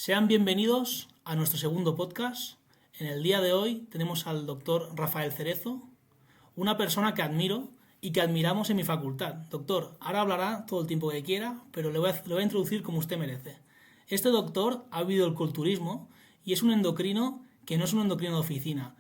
Sean bienvenidos a nuestro segundo podcast. En el día de hoy tenemos al doctor Rafael Cerezo, una persona que admiro y que admiramos en mi facultad. Doctor, ahora hablará todo el tiempo que quiera, pero le voy a introducir como usted merece. Este doctor ha vivido el culturismo y es un endocrino que no es un endocrino de oficina.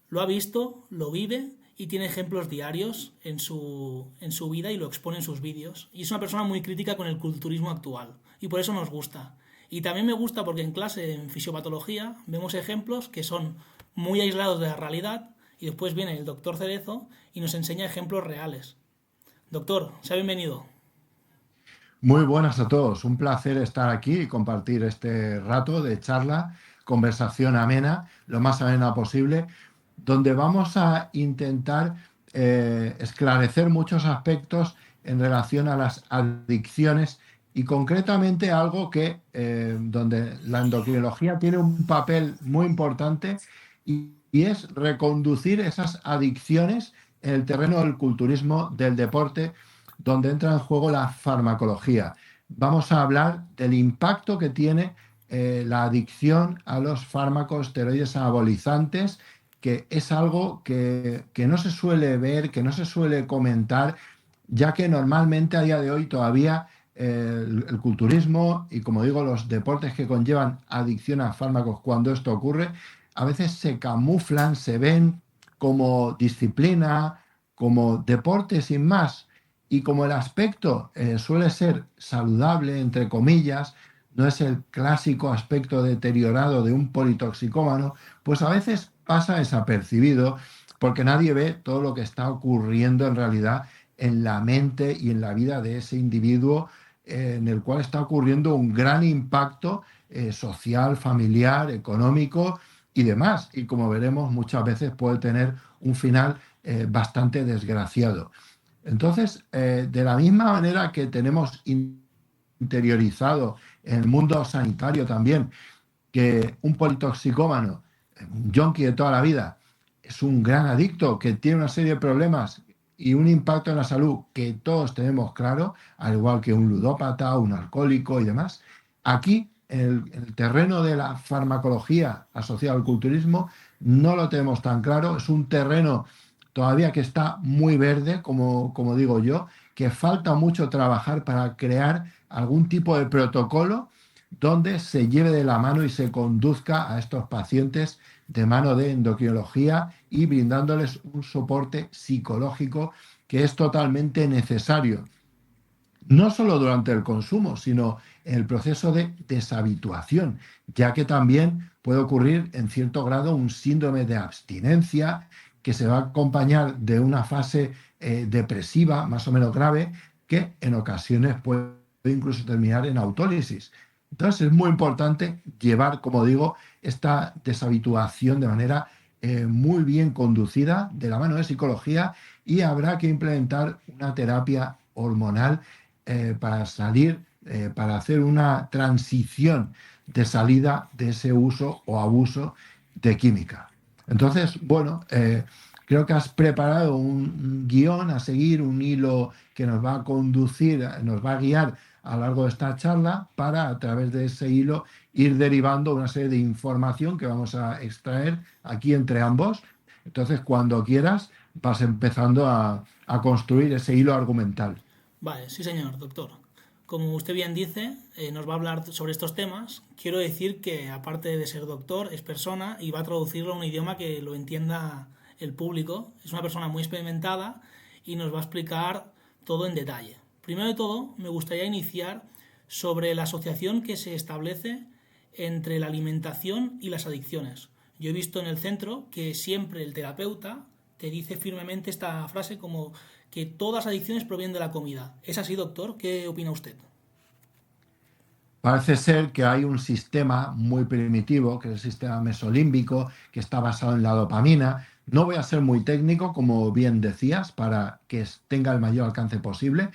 Lo ha visto, lo vive y tiene ejemplos diarios en su vida y lo expone en sus vídeos. Y es una persona muy crítica con el culturismo actual y por eso nos gusta. Y también me gusta porque en clase, en fisiopatología, vemos ejemplos que son muy aislados de la realidad y después viene el doctor Cerezo y nos enseña ejemplos reales. Doctor, sea bienvenido. Muy buenas a todos, un placer estar aquí y compartir este rato de charla, conversación amena, lo más amena posible, donde vamos a intentar esclarecer muchos aspectos en relación a las adicciones y concretamente algo que donde la endocrinología tiene un papel muy importante y es reconducir esas adicciones en el terreno del culturismo, del deporte, donde entra en juego la farmacología. Vamos a hablar del impacto que tiene la adicción a los fármacos esteroides anabolizantes, que es algo que no se suele ver, que no se suele comentar, ya que normalmente a día de hoy todavía el culturismo y, como digo, los deportes que conllevan adicción a fármacos cuando esto ocurre, a veces se camuflan, se ven como disciplina, como deporte sin más. Y como el aspecto suele ser saludable, entre comillas, no es el clásico aspecto deteriorado de un politoxicómano, pues a veces pasa desapercibido porque nadie ve todo lo que está ocurriendo en realidad en la mente y en la vida de ese individuo, en el cual está ocurriendo un gran impacto social, familiar, económico y demás. Y como veremos, muchas veces puede tener un final bastante desgraciado. Entonces, de la misma manera que tenemos interiorizado en el mundo sanitario también que un politoxicómano, un yonki de toda la vida, es un gran adicto que tiene una serie de problemas y un impacto en la salud que todos tenemos claro, al igual que un ludópata, un alcohólico y demás. Aquí, en el terreno de la farmacología asociada al culturismo, no lo tenemos tan claro. Es un terreno todavía que está muy verde, como digo yo, que falta mucho trabajar para crear algún tipo de protocolo donde se lleve de la mano y se conduzca a estos pacientes de mano de endocrinología y brindándoles un soporte psicológico que es totalmente necesario, no solo durante el consumo, sino en el proceso de deshabituación, ya que también puede ocurrir en cierto grado un síndrome de abstinencia que se va a acompañar de una fase depresiva más o menos grave que en ocasiones puede incluso terminar en autólisis. Entonces es muy importante llevar, como digo, esta deshabituación de manera muy bien conducida de la mano de psicología y habrá que implementar una terapia hormonal para salir, para hacer una transición de salida de ese uso o abuso de química. Entonces, bueno, creo que has preparado un guión a seguir, un hilo que nos va a conducir, nos va a guiar a lo largo de esta charla para, a través de ese hilo, ir derivando una serie de información que vamos a extraer aquí entre ambos. Entonces, cuando quieras, vas empezando a construir ese hilo argumental. Vale, sí señor, doctor. Como usted bien dice, nos va a hablar sobre estos temas. Quiero decir que aparte de ser doctor, es persona y va a traducirlo a un idioma que lo entienda el público. Es una persona muy experimentada y nos va a explicar todo en detalle. Primero de todo, me gustaría iniciar sobre la asociación que se establece entre la alimentación y las adicciones. Yo he visto en el centro que siempre el terapeuta te dice firmemente esta frase como que todas las adicciones provienen de la comida. ¿Es así, doctor? ¿Qué opina usted? Parece ser que hay un sistema muy primitivo, que es el sistema mesolímbico, que está basado en la dopamina. No voy a ser muy técnico, como bien decías, para que tenga el mayor alcance posible,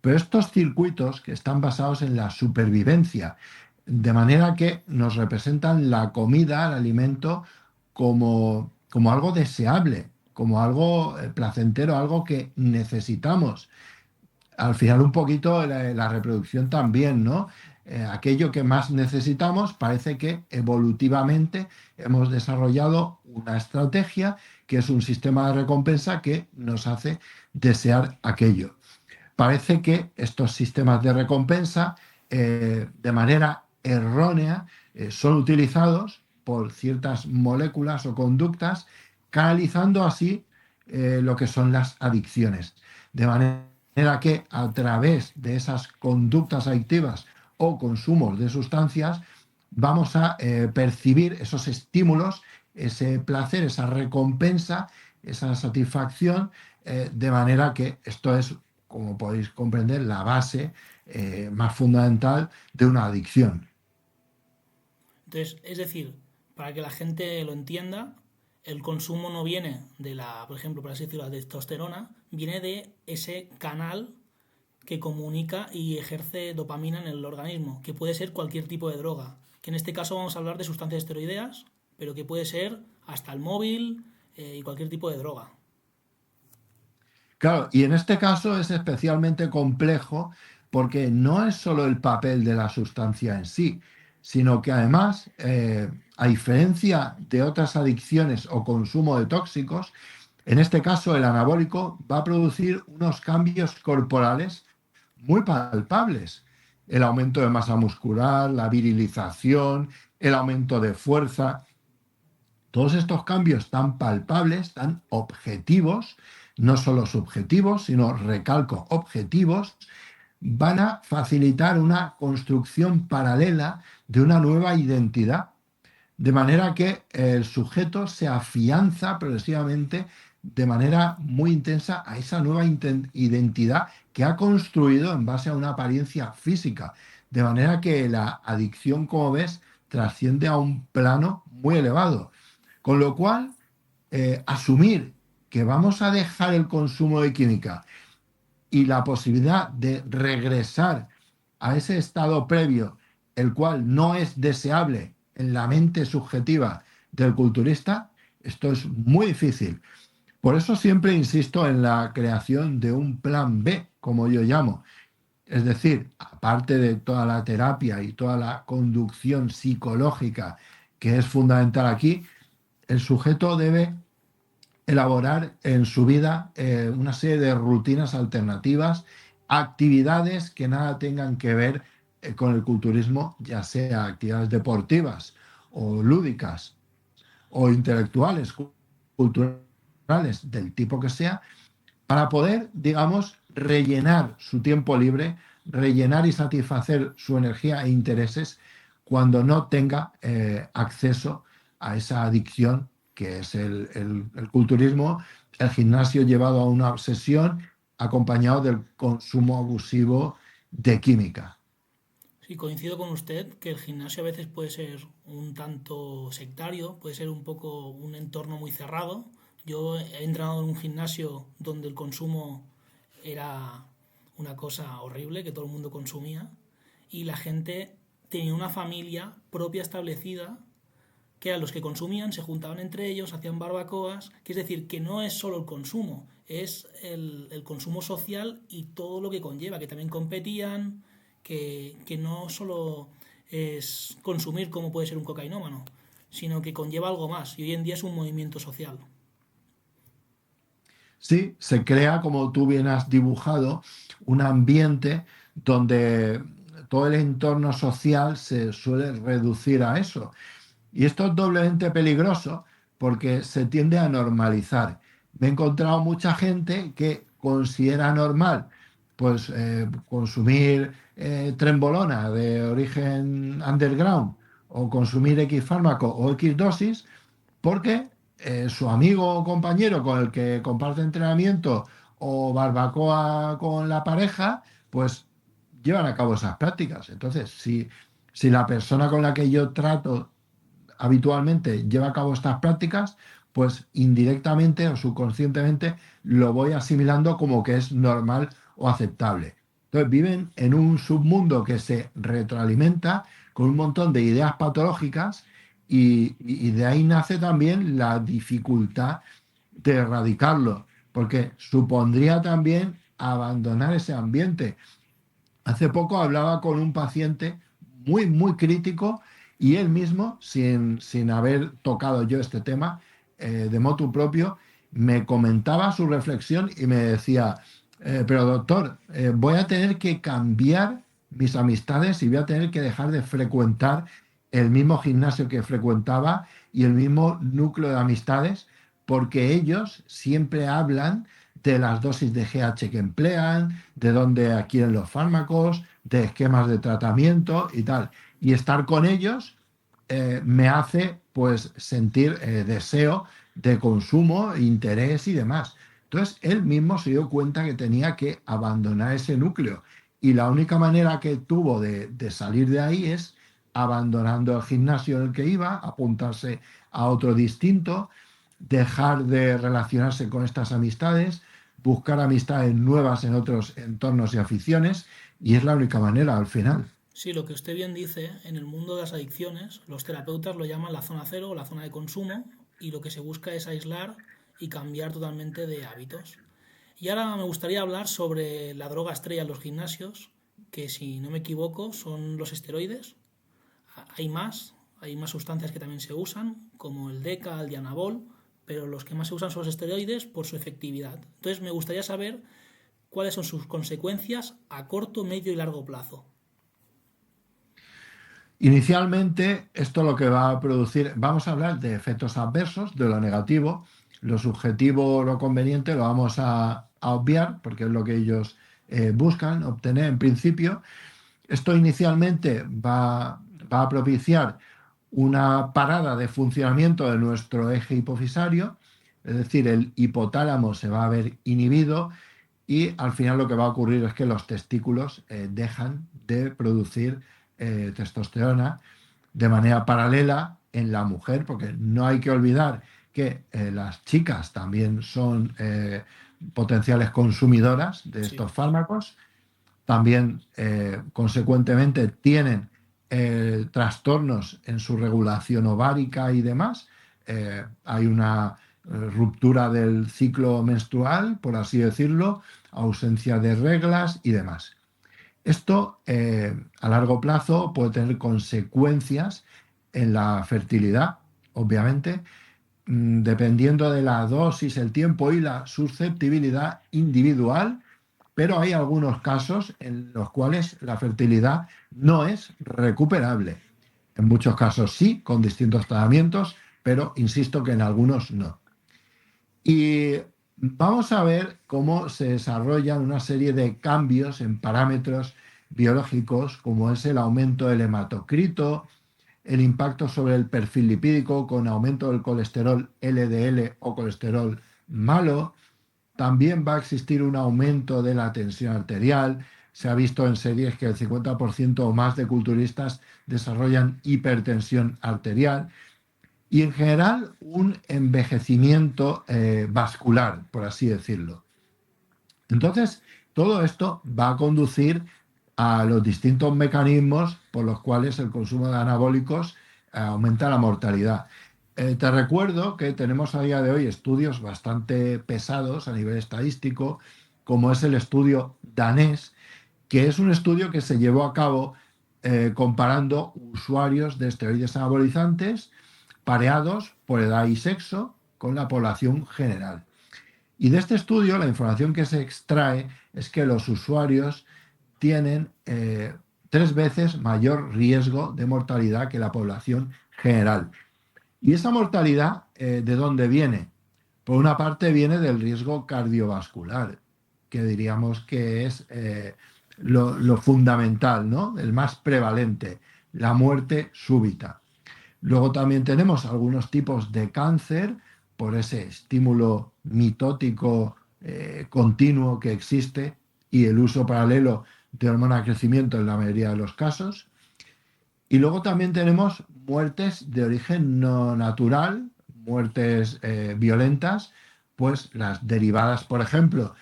pero estos circuitos que están basados en la supervivencia, de manera que nos representan la comida, el alimento, como algo deseable, como algo placentero, algo que necesitamos. Al final un poquito la reproducción también, ¿no? aquello que más necesitamos, parece que evolutivamente hemos desarrollado una estrategia que es un sistema de recompensa que nos hace desear aquello. Parece que estos sistemas de recompensa, de manera errónea, son utilizados por ciertas moléculas o conductas, canalizando así lo que son las adicciones. De manera que a través de esas conductas adictivas o consumos de sustancias, vamos a percibir esos estímulos, ese placer, esa recompensa, esa satisfacción, de manera que esto es, como podéis comprender, la base más fundamental de una adicción. Entonces, es decir, para que la gente lo entienda, el consumo no viene de la, por ejemplo, por así decirlo, la testosterona, viene de ese canal que comunica y ejerce dopamina en el organismo, que puede ser cualquier tipo de droga. Que en este caso vamos a hablar de sustancias esteroideas, pero que puede ser hasta el móvil y cualquier tipo de droga. Claro, y en este caso es especialmente complejo porque no es solo el papel de la sustancia en sí, sino que además, a diferencia de otras adicciones o consumo de tóxicos, en este caso el anabólico va a producir unos cambios corporales muy palpables. El aumento de masa muscular, la virilización, el aumento de fuerza. Todos estos cambios tan palpables, tan objetivos, no solo subjetivos, sino, recalco, objetivos, van a facilitar una construcción paralela de una nueva identidad, de manera que el sujeto se afianza progresivamente de manera muy intensa a esa nueva identidad que ha construido en base a una apariencia física, de manera que la adicción, como ves, trasciende a un plano muy elevado. Con lo cual, asumir que vamos a dejar el consumo de química y la posibilidad de regresar a ese estado previo, el cual no es deseable en la mente subjetiva del culturista, esto es muy difícil. Por eso siempre insisto en la creación de un plan B, como yo llamo. Es decir, aparte de toda la terapia y toda la conducción psicológica que es fundamental aquí, el sujeto debe elaborar en su vida una serie de rutinas alternativas, actividades que nada tengan que ver con el culturismo, ya sea actividades deportivas o lúdicas o intelectuales, culturales, del tipo que sea, para poder, digamos, rellenar su tiempo libre, rellenar y satisfacer su energía e intereses cuando no tenga acceso a esa adicción que es el culturismo, el gimnasio llevado a una obsesión acompañado del consumo abusivo de química. Sí, coincido con usted que el gimnasio a veces puede ser un tanto sectario, puede ser un poco un entorno muy cerrado. Yo he entrado en un gimnasio donde el consumo era una cosa horrible, que todo el mundo consumía, y la gente tenía una familia propia establecida, que eran los que consumían, se juntaban entre ellos, hacían barbacoas, que es decir, que no es solo el consumo, es el consumo social y todo lo que conlleva, que también competían, que no solo es consumir como puede ser un cocainómano, sino que conlleva algo más y hoy en día es un movimiento social. Sí, se crea, como tú bien has dibujado, un ambiente donde todo el entorno social se suele reducir a eso. Y esto es doblemente peligroso porque se tiende a normalizar. Me he encontrado mucha gente que considera normal pues consumir trembolona de origen underground o consumir X fármaco o X dosis porque su amigo o compañero con el que comparte entrenamiento o barbacoa con la pareja, pues llevan a cabo esas prácticas. Entonces, si la persona con la que yo trato habitualmente lleva a cabo estas prácticas, pues indirectamente o subconscientemente lo voy asimilando como que es normal o aceptable. Entonces viven en un submundo que se retroalimenta con un montón de ideas patológicas y de ahí nace también la dificultad de erradicarlo, porque supondría también abandonar ese ambiente. Hace poco hablaba con un paciente muy, muy crítico y él mismo, sin haber tocado yo este tema, de motu propio, me comentaba su reflexión y me decía, pero doctor, voy a tener que cambiar mis amistades y voy a tener que dejar de frecuentar el mismo gimnasio que frecuentaba y el mismo núcleo de amistades, porque ellos siempre hablan de las dosis de GH que emplean, de dónde adquieren los fármacos, de esquemas de tratamiento y tal. Y estar con ellos me hace pues sentir deseo de consumo, interés y demás. Entonces él mismo se dio cuenta que tenía que abandonar ese núcleo y la única manera que tuvo de salir de ahí es abandonando el gimnasio en el que iba, apuntarse a otro distinto, dejar de relacionarse con estas amistades, buscar amistades nuevas en otros entornos y aficiones, y es la única manera al final. Sí, lo que usted bien dice, en el mundo de las adicciones, los terapeutas lo llaman la zona cero o la zona de consumo, y lo que se busca es aislar y cambiar totalmente de hábitos. Y ahora me gustaría hablar sobre la droga estrella en los gimnasios, que si no me equivoco son los esteroides. Hay más sustancias que también se usan, como el Deca, el Dianabol, pero los que más se usan son los esteroides por su efectividad. Entonces me gustaría saber cuáles son sus consecuencias a corto, medio y largo plazo. Inicialmente, esto lo que va a producir, vamos a hablar de efectos adversos, de lo negativo, lo subjetivo, lo conveniente, lo vamos a obviar, porque es lo que ellos buscan obtener en principio. Esto inicialmente va a propiciar una parada de funcionamiento de nuestro eje hipofisario, es decir, el hipotálamo se va a ver inhibido y al final lo que va a ocurrir es que los testículos dejan de producir testosterona de manera paralela en la mujer, porque no hay que olvidar que las chicas también son potenciales consumidoras de Sí, estos fármacos, también consecuentemente tienen trastornos en su regulación ovárica y demás. Hay una ruptura del ciclo menstrual, por así decirlo, ausencia de reglas y demás. Esto a largo plazo puede tener consecuencias en la fertilidad, obviamente, dependiendo de la dosis, el tiempo y la susceptibilidad individual, pero hay algunos casos en los cuales la fertilidad no es recuperable. En muchos casos sí, con distintos tratamientos, pero insisto que en algunos no. Y vamos a ver cómo se desarrollan una serie de cambios en parámetros biológicos, como es el aumento del hematocrito, el impacto sobre el perfil lipídico con aumento del colesterol LDL o colesterol malo. También va a existir un aumento de la tensión arterial. Se ha visto en series que el 50% o más de culturistas desarrollan hipertensión arterial y en general un envejecimiento vascular, por así decirlo. Entonces, todo esto va a conducir a los distintos mecanismos por los cuales el consumo de anabólicos aumenta la mortalidad. Te recuerdo que tenemos a día de hoy estudios bastante pesados a nivel estadístico, como es el estudio danés, que es un estudio que se llevó a cabo comparando usuarios de esteroides anabolizantes pareados por edad y sexo con la población general. Y de este estudio la información que se extrae es que los usuarios tienen 3 veces mayor riesgo de mortalidad que la población general. ¿Y esa mortalidad de dónde viene? Por una parte viene del riesgo cardiovascular, que diríamos que es lo fundamental, ¿no? El más prevalente, la muerte súbita. Luego también tenemos algunos tipos de cáncer por ese estímulo mitótico continuo que existe y el uso paralelo de hormona de crecimiento en la mayoría de los casos. Y luego también tenemos muertes de origen no natural, muertes violentas, pues las derivadas, por ejemplo,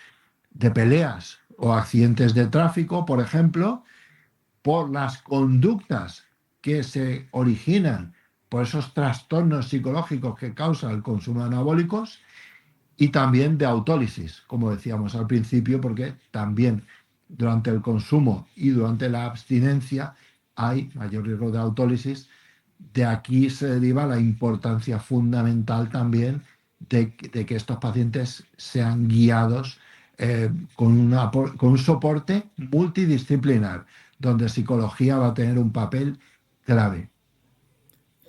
de peleas o accidentes de tráfico, por ejemplo, por las conductas que se originan por esos trastornos psicológicos que causa el consumo de anabólicos y también de autólisis, como decíamos al principio, porque también durante el consumo y durante la abstinencia hay mayor riesgo de autólisis. De aquí se deriva la importancia fundamental también de que estos pacientes sean guiados con un soporte multidisciplinar, donde psicología va a tener un papel clave.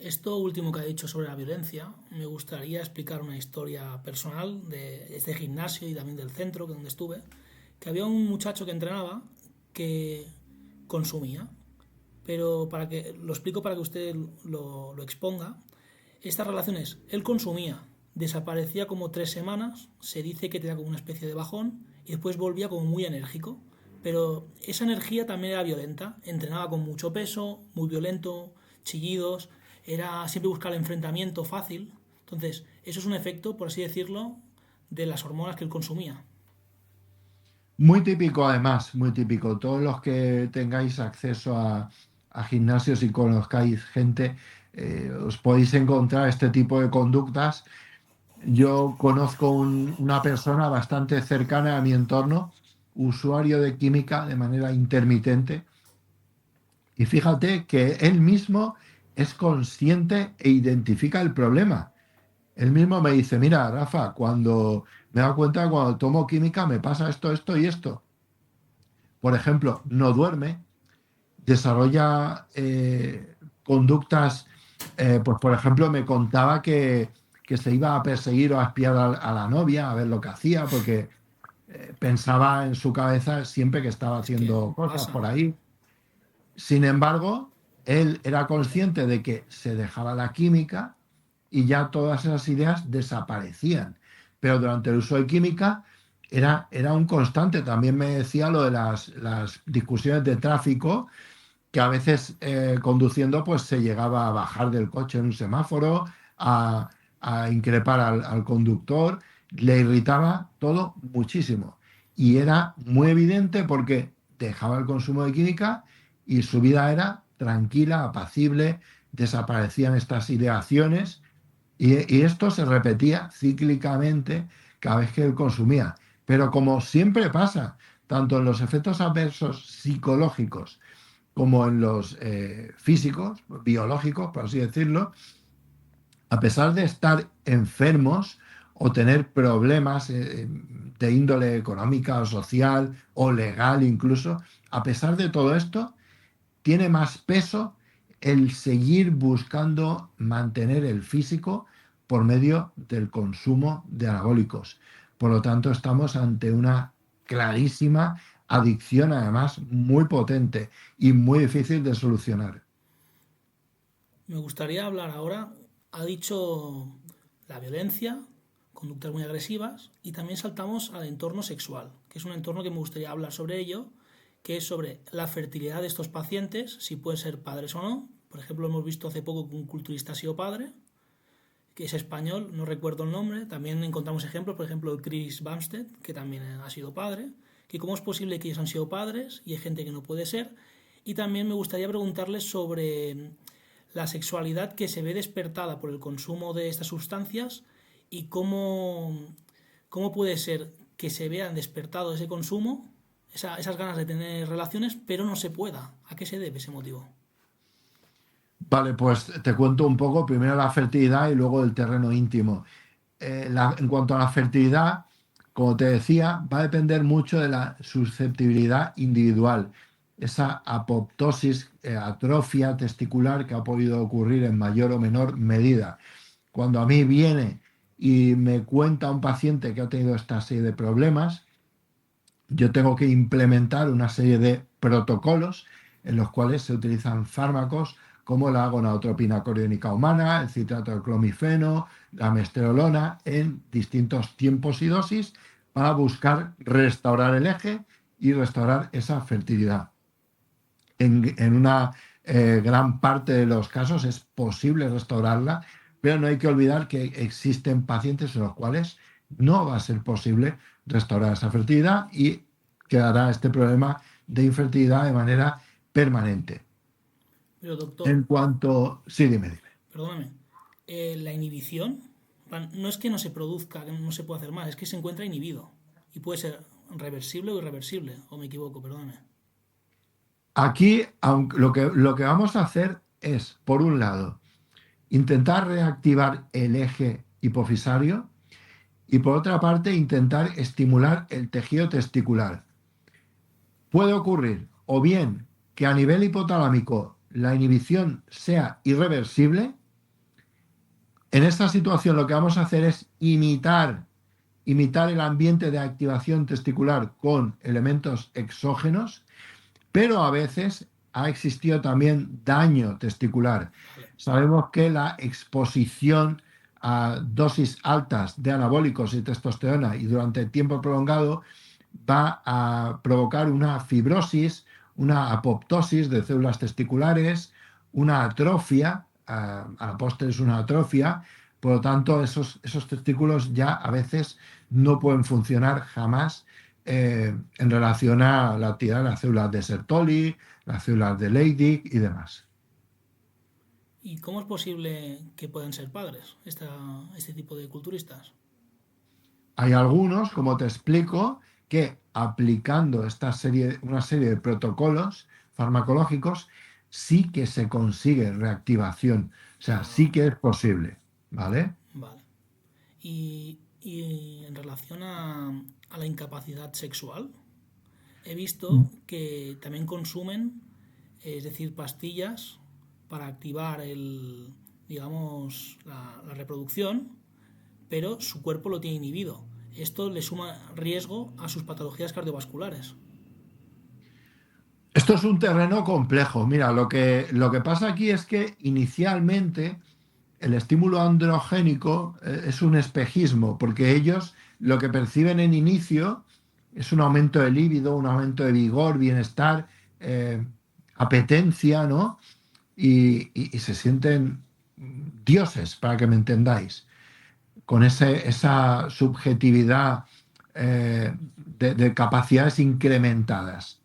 Esto último que ha dicho sobre la violencia, me gustaría explicar una historia personal de este gimnasio y también del centro donde estuve, que había un muchacho que entrenaba que consumía, pero para que lo explico para que usted lo exponga, estas relaciones, él consumía, desaparecía como 3 semanas, se dice que tenía como una especie de bajón y después volvía como muy enérgico, pero esa energía también era violenta, entrenaba con mucho peso, muy violento, chillidos, era siempre buscar el enfrentamiento fácil, entonces eso es un efecto, por así decirlo, de las hormonas que él consumía. Muy típico, además, muy típico. Todos los que tengáis acceso a gimnasios y conozcáis gente, os podéis encontrar este tipo de conductas. Yo conozco una persona bastante cercana a mi entorno, usuario de química de manera intermitente, y fíjate que él mismo es consciente e identifica el problema. Él mismo me dice, mira, Rafa, cuando me doy cuenta que cuando tomo química me pasa esto, esto y esto. Por ejemplo, no duerme, desarrolla conductas, pues por ejemplo me contaba que se iba a perseguir o a espiar a la novia, a ver lo que hacía, porque pensaba en su cabeza siempre que estaba Es que haciendo cosas pasa. por ahí. Sin embargo, él era consciente de que se dejaba la química y ya todas esas ideas desaparecían. Pero durante el uso de química era un constante. También me decía lo de las discusiones de tráfico, que a veces conduciendo pues se llegaba a bajar del coche en un semáforo, a, a increpar al conductor, le irritaba todo muchísimo. Y era muy evidente porque dejaba el consumo de química y su vida era tranquila, apacible, desaparecían estas ideaciones y esto se repetía cíclicamente cada vez que él consumía. Pero como siempre pasa, tanto en los efectos adversos psicológicos como en los físicos, biológicos, por así decirlo, a pesar de estar enfermos o tener problemas de índole económica o social o legal incluso, a pesar de todo esto, tiene más peso el seguir buscando mantener el físico por medio del consumo de anabólicos. Por lo tanto, estamos ante una clarísima adicción, además muy potente y muy difícil de solucionar. Me gustaría hablar ahora, ha dicho la violencia, conductas muy agresivas y también saltamos al entorno sexual, que es un entorno que me gustaría hablar sobre ello, que es sobre la fertilidad de estos pacientes, si pueden ser padres o no. Por ejemplo, hemos visto hace poco que un culturista ha sido padre, que es español, no recuerdo el nombre. También encontramos ejemplos, por ejemplo, el Chris Bumstead, que también ha sido padre, que cómo es posible que ellos han sido padres y hay gente que no puede ser. Y también me gustaría preguntarles sobre la sexualidad que se ve despertada por el consumo de estas sustancias y cómo puede ser que se vean despertado ese consumo, esas ganas de tener relaciones, pero no se pueda. ¿A qué se debe ese motivo? Vale, pues te cuento un poco, primero la fertilidad y luego el terreno íntimo. En cuanto a la fertilidad, como te decía, va a depender mucho de la susceptibilidad individual, esa apoptosis, atrofia testicular que ha podido ocurrir en mayor o menor medida. Cuando a mí viene y me cuenta un paciente que ha tenido esta serie de problemas, yo tengo que implementar una serie de protocolos en los cuales se utilizan fármacos como la gonadotropina coriónica humana, el citrato de clomifeno, la mesterolona, en distintos tiempos y dosis para buscar restaurar el eje y restaurar esa fertilidad. En una gran parte de los casos es posible restaurarla, pero no hay que olvidar que existen pacientes en los cuales no va a ser posible restaurar esa fertilidad y quedará este problema de infertilidad de manera permanente. Pero doctor, En cuanto... Sí, dime, dime. perdóname, la inhibición no es que no se produzca, que no se pueda hacer más, es que se encuentra inhibido y puede ser reversible o irreversible, o me equivoco, perdóname. Aquí, lo que vamos a hacer es, por un lado, intentar reactivar el eje hipofisario y por otra parte intentar estimular el tejido testicular. Puede ocurrir o bien que a nivel hipotalámico la inhibición sea irreversible. En esta situación lo que vamos a hacer es imitar el ambiente de activación testicular con elementos exógenos, pero a veces ha existido también daño testicular. Vale. Sabemos que la exposición a dosis altas de anabólicos y testosterona y durante tiempo prolongado va a provocar una fibrosis, una apoptosis de células testiculares, una atrofia, a la postre es una atrofia, por lo tanto esos testículos ya a veces no pueden funcionar jamás en relación a la actividad de las células de Sertoli, las células de Leydig y demás. ¿Y cómo es posible que puedan ser padres este tipo de culturistas? Hay algunos, como te explico, que aplicando una serie de protocolos farmacológicos sí que se consigue reactivación. O sea, sí Ah, que es posible, ¿vale? vale. Y en relación a la incapacidad sexual, he visto que también consumen, es decir, pastillas para activar digamos, la reproducción, pero su cuerpo lo tiene inhibido. Esto le suma riesgo a sus patologías cardiovasculares. Esto es un terreno complejo. Mira, lo que pasa aquí es que inicialmente el estímulo androgénico es un espejismo, porque ellos lo que perciben en inicio es un aumento de líbido, un aumento de vigor, bienestar, eh, apetencia, ¿no? Y se sienten dioses, para que me entendáis, con esa subjetividad de capacidades incrementadas.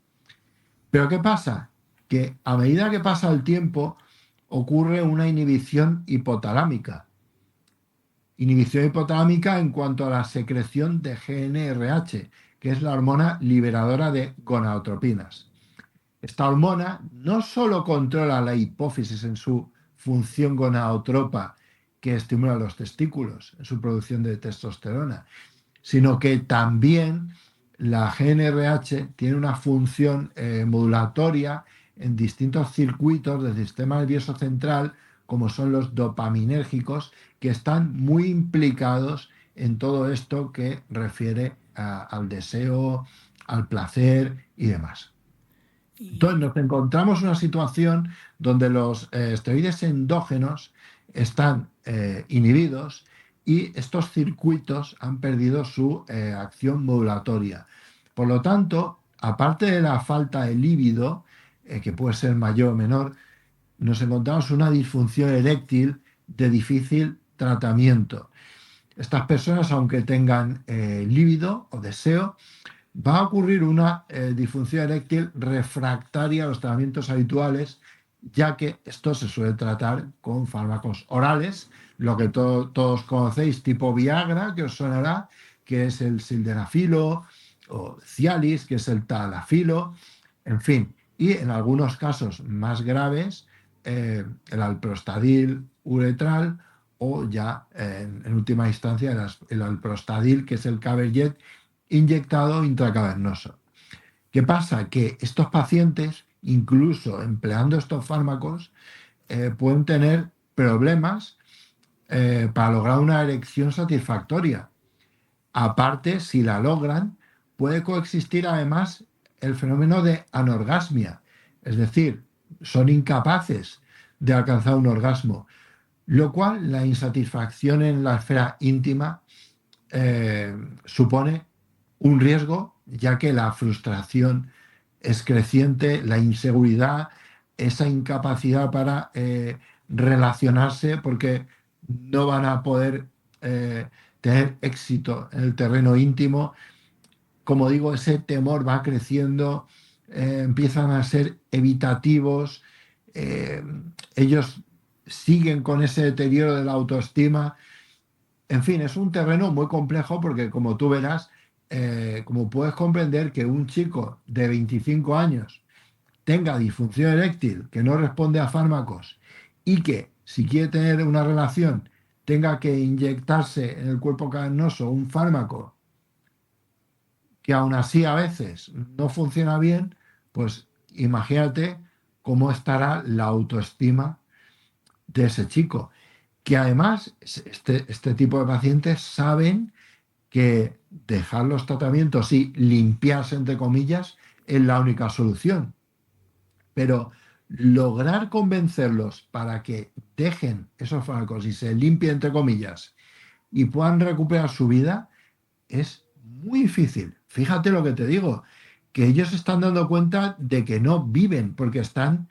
Pero ¿qué pasa? Que a medida que pasa el tiempo ocurre una inhibición hipotalámica. Inhibición hipotalámica en cuanto a la secreción de GnRH, que es la hormona liberadora de gonadotropinas. Esta hormona no solo controla la hipófisis en su función gonadotropa, que estimula los testículos en su producción de testosterona, sino que también la GnRH tiene una función modulatoria en distintos circuitos del sistema nervioso central, como son los dopaminérgicos, que están muy implicados en todo esto que refiere al deseo, al placer y demás. Entonces Y nos encontramos en una situación donde los esteroides endógenos están inhibidos y estos circuitos han perdido su acción modulatoria. Por lo tanto, aparte de la falta de líbido, que puede ser mayor o menor, nos encontramos una disfunción eréctil de difícil tratamiento. Estas personas, aunque tengan líbido o deseo, va a ocurrir una disfunción eréctil refractaria a los tratamientos habituales, ya que esto se suele tratar con fármacos orales, lo que todos conocéis, tipo Viagra, que os sonará, que es el sildenafilo, o Cialis, que es el tadalafilo, en fin. Y en algunos casos más graves, el alprostadil uretral o ya en última instancia el alprostadil, que es el Caberget, inyectado intracavernoso. ¿Qué pasa? Que estos pacientes, incluso empleando estos fármacos, pueden tener problemas para lograr una erección satisfactoria. Aparte, si la logran, puede coexistir además el fenómeno de anorgasmia, es decir, son incapaces de alcanzar un orgasmo, lo cual la insatisfacción en la esfera íntima supone un riesgo, ya que la frustración es creciente, la inseguridad, esa incapacidad para relacionarse, porque no van a poder tener éxito en el terreno íntimo. Como digo, ese temor va creciendo, empiezan a ser evitativos, eh, ellos siguen con ese deterioro de la autoestima. En fin, es un terreno muy complejo porque, como tú verás, como puedes comprender que un chico de 25 años tenga disfunción eréctil, que no responde a fármacos y que si quiere tener una relación tenga que inyectarse en el cuerpo cavernoso un fármaco que aún así a veces no funciona bien, pues imagínate cómo estará la autoestima de ese chico. Que además este tipo de pacientes saben que dejar los tratamientos y limpiarse, entre comillas, es la única solución. Pero lograr convencerlos para que dejen esos fármacos y se limpien, entre comillas, y puedan recuperar su vida, es muy difícil. Fíjate lo que te digo, que ellos se están dando cuenta de que no viven porque están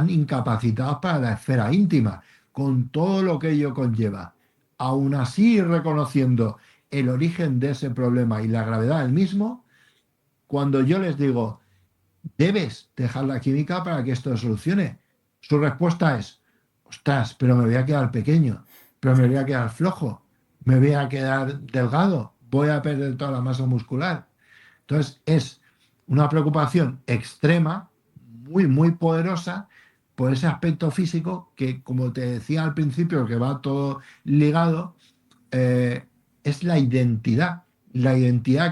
incapacitados para la esfera íntima, con todo lo que ello conlleva. Aún así, reconociendo el origen de ese problema y la gravedad del mismo, cuando yo les digo, debes dejar la química para que esto se solucione, su respuesta es, ostras, pero me voy a quedar pequeño, pero me voy a quedar flojo, me voy a quedar delgado, voy a perder toda la masa muscular. Entonces es una preocupación extrema, muy, muy poderosa, por ese aspecto físico que, como te decía al principio, que va todo ligado, eh, es la identidad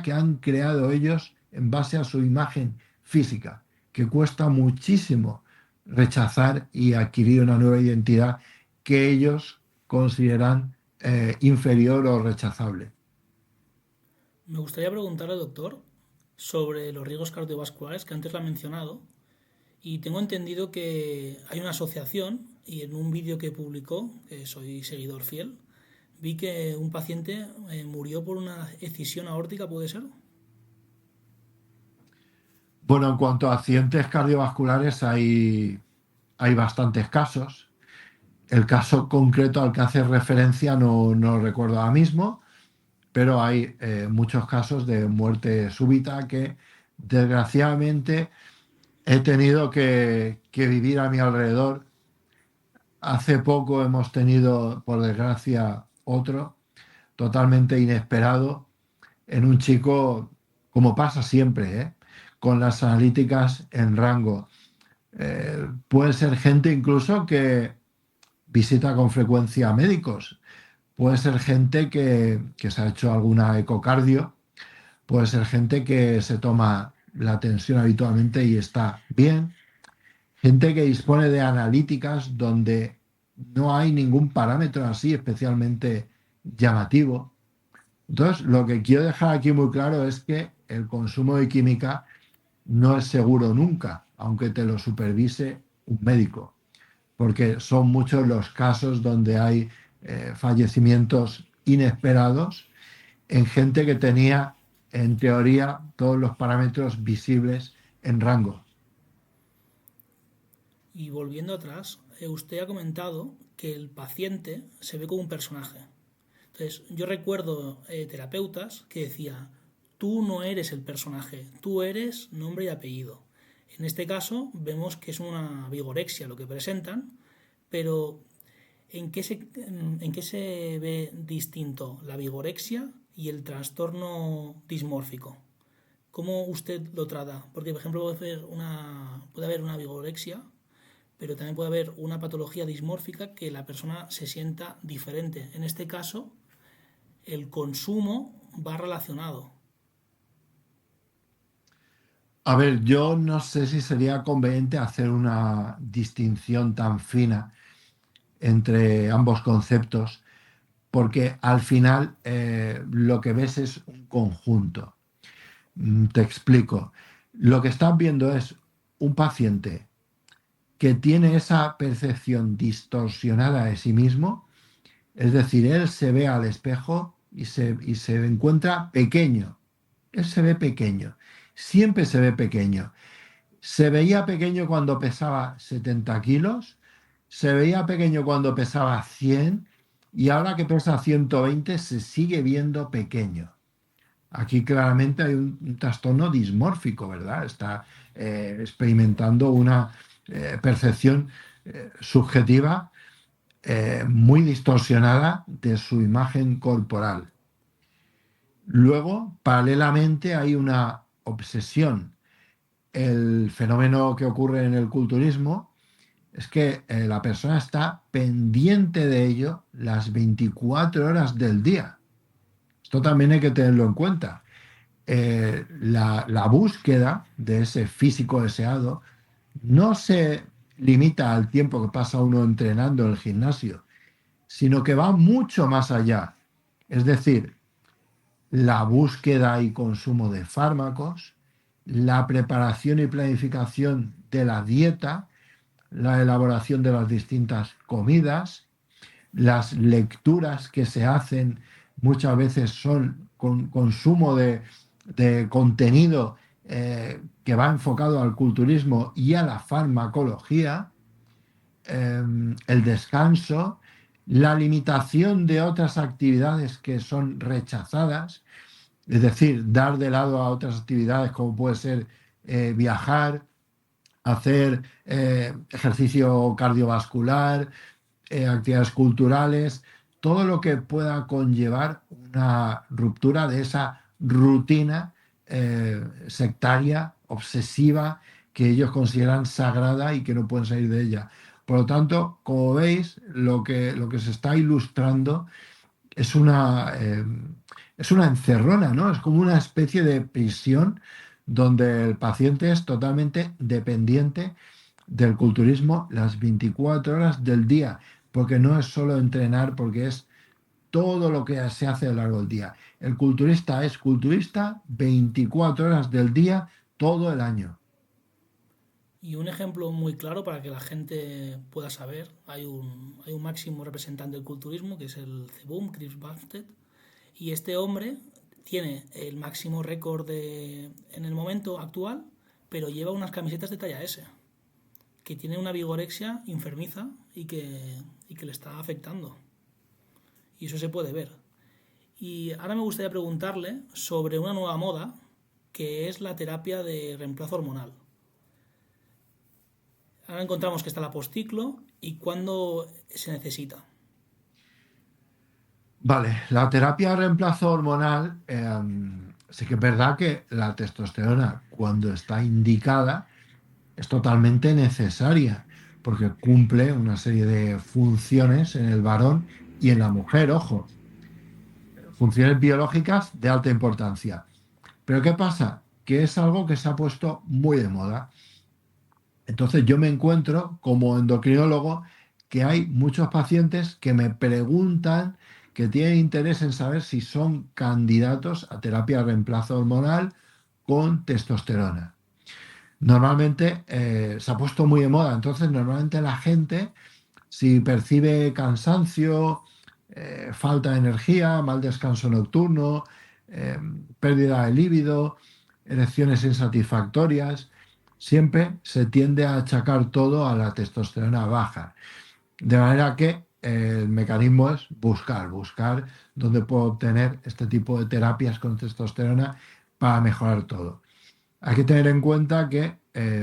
que han creado ellos en base a su imagen física, que cuesta muchísimo rechazar y adquirir una nueva identidad que ellos consideran inferior o rechazable. Me gustaría preguntarle al doctor sobre los riesgos cardiovasculares que antes lo ha mencionado y tengo entendido que hay una asociación y en un vídeo que publicó, que soy seguidor fiel, vi que un paciente murió por una escisión aórtica, ¿puede ser? Bueno, en cuanto a accidentes cardiovasculares hay bastantes casos. El caso concreto al que hace referencia no lo recuerdo ahora mismo, pero hay muchos casos de muerte súbita que desgraciadamente he tenido que vivir a mi alrededor. Hace poco hemos tenido, por desgracia, otro totalmente inesperado en un chico, como pasa siempre, con las analíticas en rango. Puede ser gente incluso que visita con frecuencia a médicos, puede ser gente que se ha hecho alguna ecocardio, puede ser gente que se toma la tensión habitualmente y está bien, gente que dispone de analíticas donde no hay ningún parámetro así especialmente llamativo. Entonces, lo que quiero dejar aquí muy claro es que el consumo de química no es seguro nunca, aunque te lo supervise un médico, porque son muchos los casos donde hay fallecimientos inesperados en gente que tenía, en teoría, todos los parámetros visibles en rango. Y volviendo atrás, usted ha comentado que el paciente se ve como un personaje. Entonces, yo recuerdo terapeutas que decía, tú no eres el personaje, tú eres nombre y apellido. En este caso, vemos que es una vigorexia lo que presentan, pero en qué se ve distinto la vigorexia y el trastorno dismórfico? ¿Cómo usted lo trata? Porque, por ejemplo, puede haber una vigorexia, pero también puede haber una patología dismórfica que la persona se sienta diferente. En este caso, el consumo va relacionado. A ver, yo no sé si sería conveniente hacer una distinción tan fina entre ambos conceptos, porque al final lo que ves es un conjunto. Te explico. Lo que estás viendo es un paciente que tiene esa percepción distorsionada de sí mismo, es decir, él se ve al espejo y se encuentra pequeño. Él se ve pequeño, siempre se ve pequeño. Se veía pequeño cuando pesaba 70 kilos, se veía pequeño cuando pesaba 100 y ahora que pesa 120 se sigue viendo pequeño. Aquí claramente hay un trastorno dismórfico, ¿verdad? Está experimentando una percepción subjetiva muy distorsionada de su imagen corporal. Luego, paralelamente, hay una obsesión el fenómeno que ocurre en el culturismo es que la persona está pendiente de ello las 24 horas del día. Esto también hay que tenerlo en cuenta. La búsqueda de ese físico deseado no se limita al tiempo que pasa uno entrenando en el gimnasio, sino que va mucho más allá. Es decir, la búsqueda y consumo de fármacos, la preparación y planificación de la dieta, la elaboración de las distintas comidas, las lecturas que se hacen muchas veces son con consumo de contenido que va enfocado al culturismo y a la farmacología, el descanso, la limitación de otras actividades que son rechazadas, es decir, dar de lado a otras actividades como puede ser viajar, hacer ejercicio cardiovascular, actividades culturales, todo lo que pueda conllevar una ruptura de esa rutina sectaria, obsesiva, que ellos consideran sagrada y que no pueden salir de ella. Por lo tanto, como veis, lo que se está ilustrando es es una encerrona, ¿no? Es como una especie de prisión donde el paciente es totalmente dependiente del culturismo las 24 horas del día, porque no es solo entrenar, porque es todo lo que se hace a lo largo del día. El culturista es culturista 24 horas del día, todo el año. Y un ejemplo muy claro para que la gente pueda saber, hay un máximo representante del culturismo que es el CEBUM, Chris Bumstead, y este hombre tiene el máximo récord en el momento actual, pero lleva unas camisetas de talla S, que tiene una vigorexia enfermiza y que le está afectando. Y eso se puede ver. Y ahora me gustaría preguntarle sobre una nueva moda, que es la terapia de reemplazo hormonal. Ahora encontramos que está la postciclo y cuándo se necesita. Vale, la terapia de reemplazo hormonal, sí que es verdad que la testosterona, cuando está indicada, es totalmente necesaria, porque cumple una serie de funciones en el varón y en la mujer, ojo, funciones biológicas de alta importancia. Pero ¿qué pasa? Que es algo que se ha puesto muy de moda. Entonces yo me encuentro como endocrinólogo que hay muchos pacientes que me preguntan, que tienen interés en saber si son candidatos a terapia de reemplazo hormonal con testosterona. Normalmente se ha puesto muy de moda, entonces normalmente la gente, si percibe cansancio, falta de energía, mal descanso nocturno, eh, pérdida de líbido, erecciones insatisfactorias, siempre se tiende a achacar todo a la testosterona baja. De manera que el mecanismo es buscar dónde puedo obtener este tipo de terapias con testosterona para mejorar todo. Hay que tener en cuenta que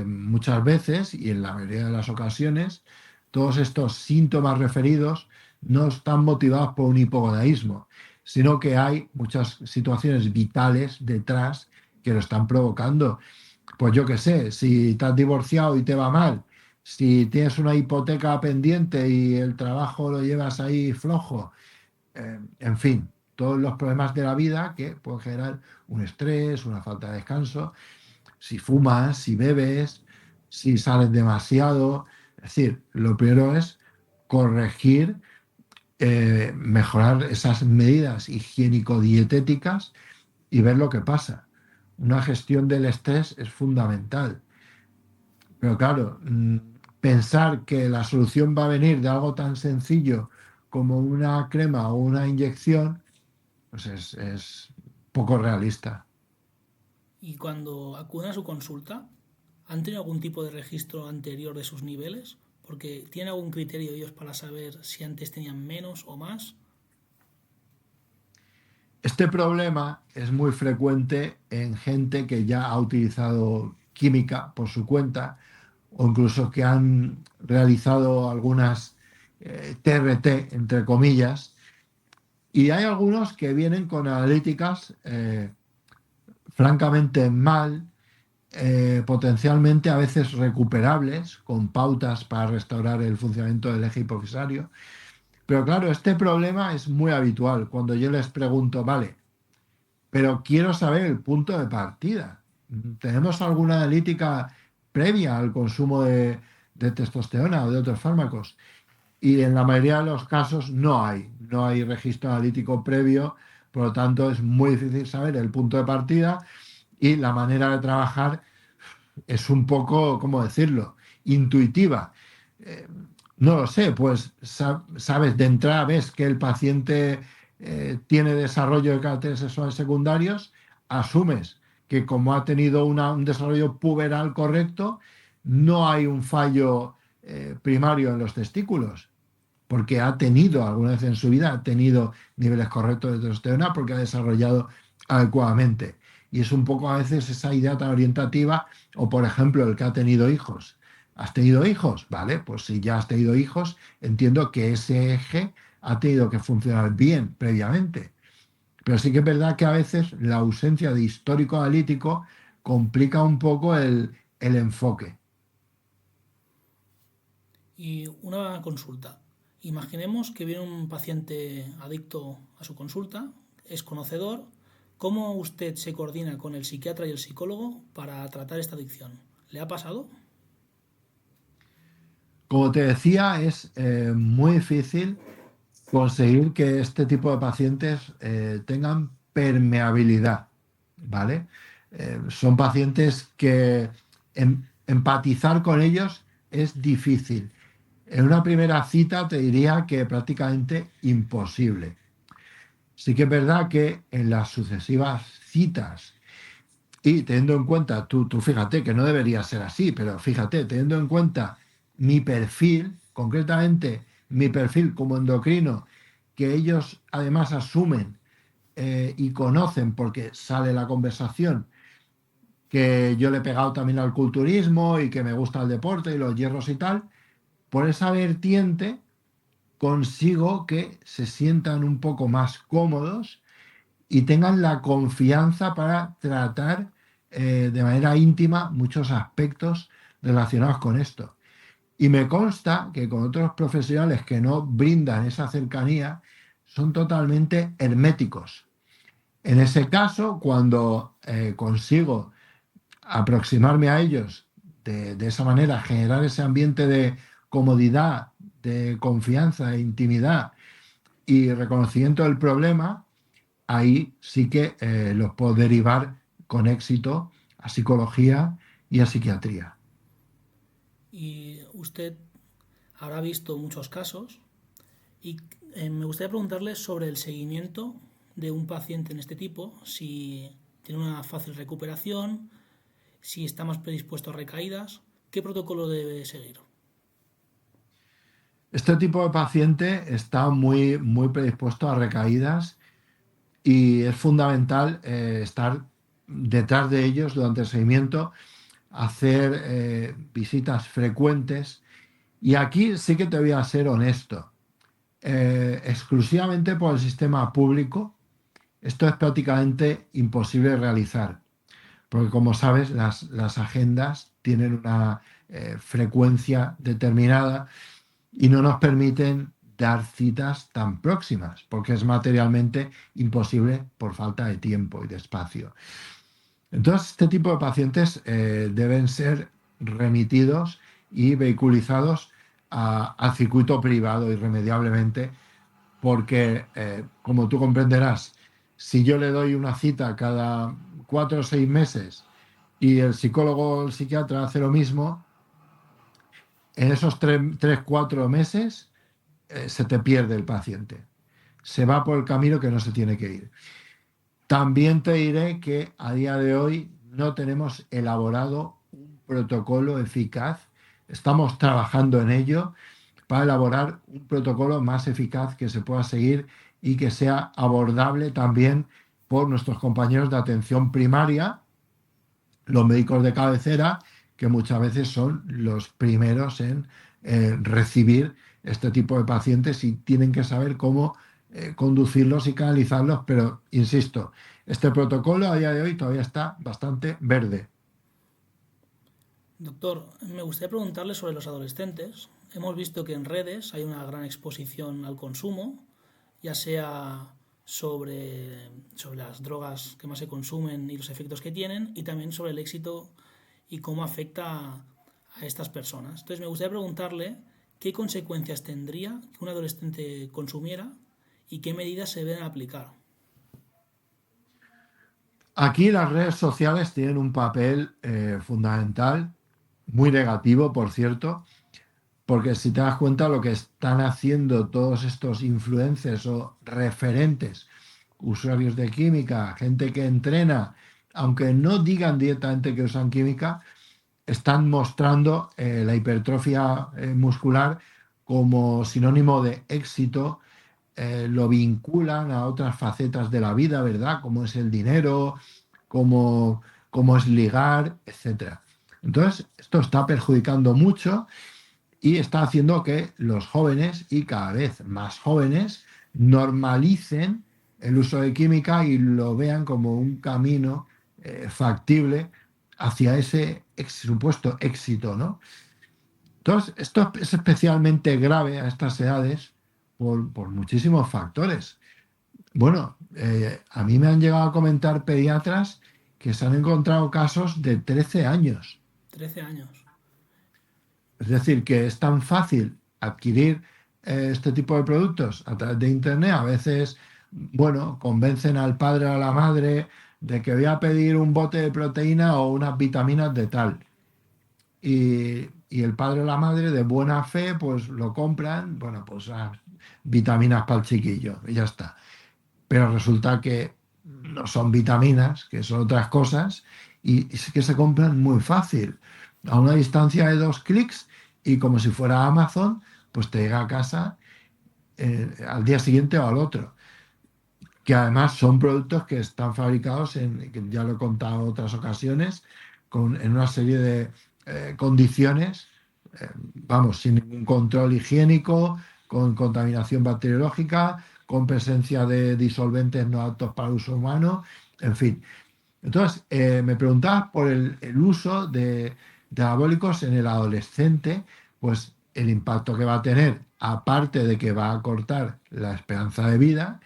muchas veces, y en la mayoría de las ocasiones, todos estos síntomas referidos no están motivados por un hipogonadismo, sino que hay muchas situaciones vitales detrás que lo están provocando. Pues yo qué sé, si te has divorciado y te va mal, si tienes una hipoteca pendiente y el trabajo lo llevas ahí flojo, en fin, todos los problemas de la vida que pueden generar un estrés, una falta de descanso, si fumas, si bebes, si sales demasiado. Es decir, lo primero es corregir, mejorar esas medidas higiénico-dietéticas y ver lo que pasa. Una gestión del estrés es fundamental. Pero claro, pensar que la solución va a venir de algo tan sencillo como una crema o una inyección, pues es poco realista. Y cuando acuden a su consulta, ¿han tenido algún tipo de registro anterior de sus niveles? Porque ¿tienen algún criterio ellos para saber si antes tenían menos o más? Este problema es muy frecuente en gente que ya ha utilizado química por su cuenta o incluso que han realizado algunas TRT, entre comillas, y hay algunos que vienen con analíticas francamente mal, potencialmente a veces recuperables, con pautas para restaurar el funcionamiento del eje hipofisario. Pero claro, este problema es muy habitual cuando yo les pregunto, vale, pero quiero saber el punto de partida. ¿Tenemos alguna analítica previa al consumo de testosterona o de otros fármacos? Y en la mayoría de los casos no hay registro analítico previo, por lo tanto es muy difícil saber el punto de partida y la manera de trabajar es un poco, ¿cómo decirlo?, intuitiva. Eh, no lo sé, pues sabes, de entrada ves que el paciente tiene desarrollo de caracteres sexuales secundarios, asumes que como ha tenido un desarrollo puberal correcto, no hay un fallo primario en los testículos, porque ha tenido alguna vez en su vida, ha tenido niveles correctos de testosterona porque ha desarrollado adecuadamente. Y es un poco a veces esa idea tan orientativa, o por ejemplo, el que ha tenido hijos. ¿Has tenido hijos? Vale, pues si ya has tenido hijos, entiendo que ese eje ha tenido que funcionar bien previamente. Pero sí que es verdad que a veces la ausencia de histórico analítico complica un poco el enfoque. Y una consulta. Imaginemos que viene un paciente adicto a su consulta, es conocedor. ¿Cómo usted se coordina con el psiquiatra y el psicólogo para tratar esta adicción? ¿Le ha pasado? Como te decía, es muy difícil conseguir que este tipo de pacientes tengan permeabilidad, ¿vale? Son pacientes que empatizar con ellos es difícil. En una primera cita te diría que prácticamente imposible. Sí que es verdad que en las sucesivas citas y teniendo en cuenta, tú fíjate que no debería ser así, pero fíjate, teniendo en cuenta mi perfil, concretamente mi perfil como endocrino, que ellos además asumen y conocen porque sale la conversación, que yo le he pegado también al culturismo y que me gusta el deporte y los hierros y tal, por esa vertiente consigo que se sientan un poco más cómodos y tengan la confianza para tratar de manera íntima muchos aspectos relacionados con esto. Y me consta que con otros profesionales que no brindan esa cercanía son totalmente herméticos. En ese caso, cuando consigo aproximarme a ellos de esa manera, generar ese ambiente de comodidad, de confianza e intimidad y reconocimiento del problema, ahí sí que los puedo derivar con éxito a psicología y a psiquiatría. Y usted habrá visto muchos casos y me gustaría preguntarle sobre el seguimiento de un paciente en este tipo, si tiene una fácil recuperación, si está más predispuesto a recaídas, ¿qué protocolo debe seguir? Este tipo de paciente está muy predispuesto a recaídas y es fundamental estar detrás de ellos durante el seguimiento, hacer visitas frecuentes. Y aquí sí que te voy a ser honesto. Exclusivamente por el sistema público, esto es prácticamente imposible de realizar, porque como sabes, las agendas tienen una frecuencia determinada y no nos permiten dar citas tan próximas, porque es materialmente imposible por falta de tiempo y de espacio. Entonces, este tipo de pacientes deben ser remitidos y vehiculizados al circuito privado irremediablemente, porque, como tú comprenderás, si yo le doy una cita cada 4 o 6 meses y el psicólogo o el psiquiatra hace lo mismo, en esos 3 o 4 meses se te pierde el paciente. Se va por el camino que no se tiene que ir. También te diré que a día de hoy no tenemos elaborado un protocolo eficaz. Estamos trabajando en ello para elaborar un protocolo más eficaz que se pueda seguir y que sea abordable también por nuestros compañeros de atención primaria, los médicos de cabecera, que muchas veces son los primeros en recibir este tipo de pacientes y tienen que saber cómo conducirlos y canalizarlos, pero insisto, este protocolo a día de hoy todavía está bastante verde. Doctor, me gustaría preguntarle sobre los adolescentes. Hemos visto que en redes hay una gran exposición al consumo, ya sea sobre las drogas que más se consumen y los efectos que tienen, y también sobre el éxito y cómo afecta a estas personas. Entonces me gustaría preguntarle qué consecuencias tendría que un adolescente consumiera y qué medidas se deben aplicar. Aquí las redes sociales tienen un papel fundamental, muy negativo, por cierto, porque si te das cuenta lo que están haciendo todos estos influencers o referentes, usuarios de química, gente que entrena, aunque no digan directamente que usan química, están mostrando la hipertrofia muscular como sinónimo de éxito, lo vinculan a otras facetas de la vida, ¿verdad? Como es el dinero, como, como es ligar, etcétera. Entonces, esto está perjudicando mucho y está haciendo que los jóvenes y cada vez más jóvenes normalicen el uso de química y lo vean como un camino factible hacia ese supuesto éxito, ¿no? Entonces, esto es especialmente grave a estas edades por muchísimos factores. Bueno, a mí me han llegado a comentar pediatras que se han encontrado casos de 13 años. 13 años. Es decir, que es tan fácil adquirir este tipo de productos a través de Internet. A veces, bueno, convencen al padre o a la madre de que voy a pedir un bote de proteína o unas vitaminas de tal. Y el padre o la madre de buena fe, pues lo compran, bueno, pues vitaminas para el chiquillo, y ya está. Pero resulta que no son vitaminas, que son otras cosas, y sí que se compran muy fácil, a una distancia de 2 clics, y como si fuera Amazon, pues te llega a casa al día siguiente o al otro. Que además son productos que están fabricados que ya lo he contado en otras ocasiones, en una serie de condiciones, vamos, sin ningún control higiénico, con contaminación bacteriológica, con presencia de disolventes no aptos para el uso humano, en fin. Entonces, me preguntabas por el uso de anabólicos en el adolescente, pues el impacto que va a tener, aparte de que va a cortar la esperanza de vida,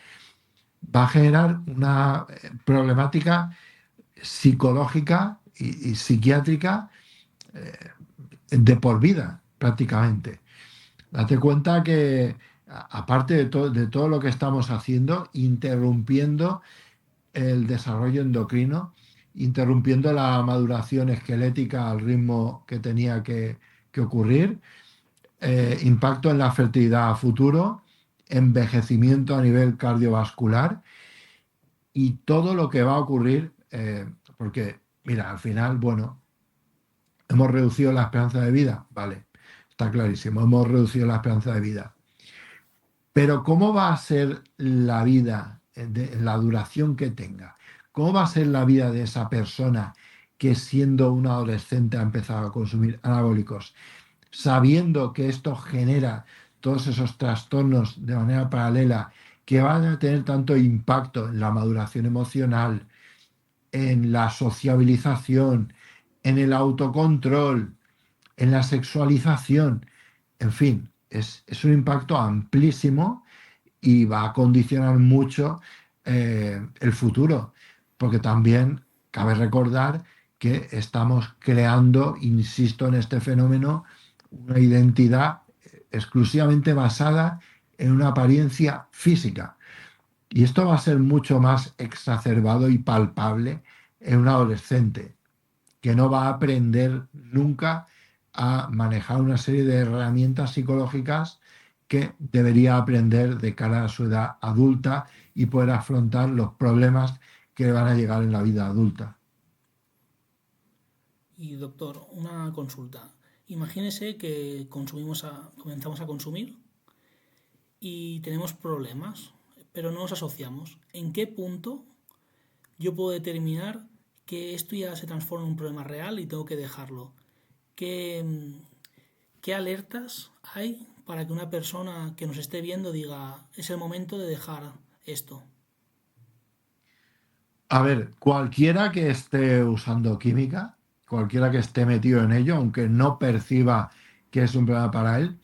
va a generar una problemática psicológica y psiquiátrica de por vida, prácticamente. Date cuenta que, aparte de todo lo que estamos haciendo, interrumpiendo el desarrollo endocrino, interrumpiendo la maduración esquelética al ritmo que tenía que ocurrir, impacto en la fertilidad a futuro, envejecimiento a nivel cardiovascular y todo lo que va a ocurrir, porque, mira, al final, bueno, hemos reducido la esperanza de vida, vale, está clarísimo, hemos reducido la esperanza de vida. Pero ¿cómo va a ser la vida, la duración que tenga? ¿Cómo va a ser la vida de esa persona que siendo un adolescente ha empezado a consumir anabólicos, sabiendo que esto genera todos esos trastornos de manera paralela que van a tener tanto impacto en la maduración emocional, en la sociabilización, en el autocontrol, en la sexualización? En fin, es un impacto amplísimo y va a condicionar mucho el futuro, porque también cabe recordar que estamos creando, insisto en este fenómeno, una identidad exclusivamente basada en una apariencia física. Y esto va a ser mucho más exacerbado y palpable en un adolescente, que no va a aprender nunca a manejar una serie de herramientas psicológicas que debería aprender de cara a su edad adulta y poder afrontar los problemas que le van a llegar en la vida adulta. Y doctor, una consulta. Imagínese que comenzamos a consumir y tenemos problemas, pero no nos asociamos. ¿En qué punto yo puedo determinar que esto ya se transforma en un problema real y tengo que dejarlo? ¿Qué, qué alertas hay para que una persona que nos esté viendo diga, es el momento de dejar esto? A ver, cualquiera que esté usando química, cualquiera que esté metido en ello, aunque no perciba que es un problema para él,